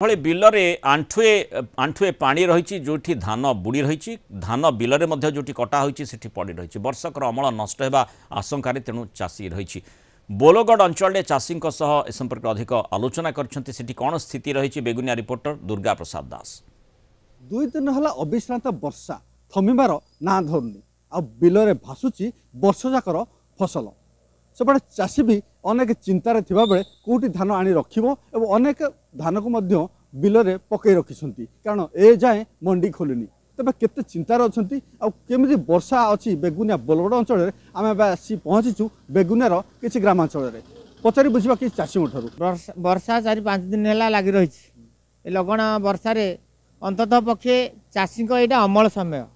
भले बिलरे आंठुए आंठुए पानी रही जो धान बुड़ी रही धान बिलरे जो कटा होती पड़ रही वर्षकर अमल नष्ट होगा आशंकार तेणु चाषी रही बोलोगढ़ अंचल चाषी संपर्क अधिक आलोचना कर कौन स्थिति रही बेगुनिया रिपोर्टर दुर्गा प्रसाद दास। 2 दिन है अविश्रांत वर्षा थमिबार ना धरुनी आ बिलरे भासुची वर्ष जाकर फसल सेपटे चाषी भी अनेक चिंतार थिबा बेले कोठी धान आनी रखिबो एवं अनेक धान को मध्य बिलरे पकई रखिसंती कारण ए जाए मंडी खोलुनी तबे केते चिंतार अछंती आ केमिति वर्षा अछि बेगुनिया बोलगढ़ अंचल रे आमे आसी पहुंचीचु बेगुनियार किछि ग्रामांचल रे पचारि बुझिबा कि चाषी मठरू वर्षा 4-5 दिन है लगी रही लगन वर्षा अंततः पक्षे चाषी यहाँ अमल समय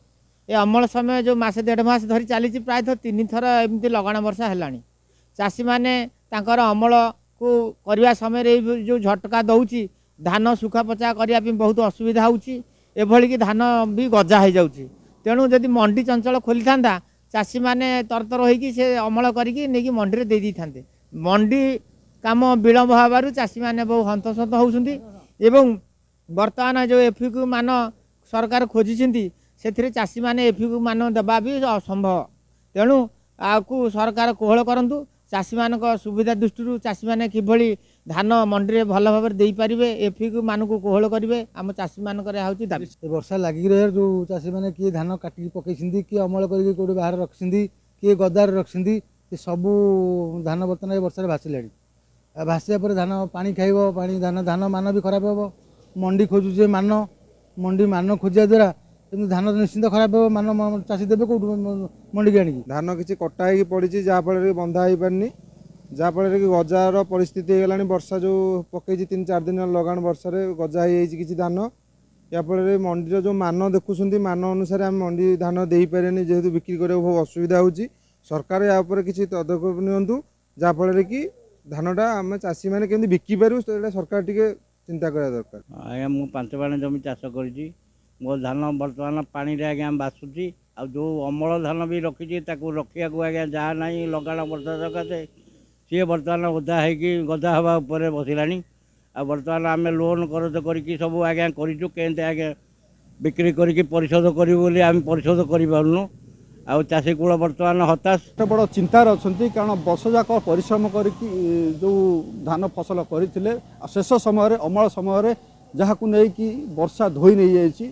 ये अमल समय जो मसे 1.5 मास धरी चली प्रायतः 3 थर एमती लगना वर्षा है चाषी मैंने अमल को करने समय जो झटका दौची धान सुखा पचा करने बहुत असुविधा होभली कि धान भी गजा हो जाऊँगी तेणु जदि मंडी चंचल खोली था चाषी मैंने तरतर होगी अमल करके मंडी दे दी था मंडी काम विलम्ब होवर चाषी मैंने बहुत हंतसंत होती बर्तमान जो एफिक्यू मान सरकार खोजी से चाषी मैंने एफिक्यू मान देवा भी असंभव तेणु आपको सरकार कोहल करूँ चाषी मान सुविधा दृष्टि चाषी मैंने किभली धान मंडी में भल भाव दे पारे एफिक्यू मान को कोहल करेंगे आम चाषी मान दाबी वर्षा लगी रहे जो चाषी मैंने किए धान काटिकी पकई किए अमल कर बाहर रखी किए गदार रखी सबू धान बर्तमान वर्षा भासिला भासिया पर धान पानी खाइब पानी धान धान मान भी खराब हे मंडी खोजुचे मान मंडी मान खोजा द्वारा धान निश्चिंत खराब हो मान चाषी देवे कौट मंडी आनी धान किसी कटा हो पड़ी जहाँफल बंधा हो पारनी जहाँफल कि गजार परिस्थिति हो गला वर्षा जो पकई 3-4 दिन लगाण वर्षा गजा हो किसी धान याफल मंडी जो मान देखुं मान अनुसार आम मंडी धान दे पारे जेहेतु बिक्री कर बहुत असुविधा हो सरकार या किसी पदक्षेप नियंतु जहाँफल कि धानटा आम चाषी मैंने केमती बिकी पारू सरकार टी चिंता करा दरकार। आज्ञा मु 5 बाण जमी चाष कर मो धान बर्तमान पानी आज्ञा बासुची आ जो अमल धान भी रखी रखा आज्ञा जहाँ ना लगाण वर्षा सकाशे सी बर्तमान ओदा हो गदा हवा बसला आ बर्तमान आम लोन करज कर सब आज्ञा कर आज्ञा बिक्री करके परिशोध करूँ आम परिशोध कर चाषी कूल बर्तमान हताश बड़ चिंतार अच्छा कारण वर्ष जाक परिश्रम कर जो धान फसल करते शेष समय अमल समय जहाँ को लेकिन वर्षा धोई नहीं जाती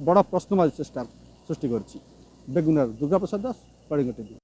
बड़ प्रश्नवाची चेष्टा सृष्टि कर। बेगुनिया दुर्गा प्रसाद दास कलिंग टीवी।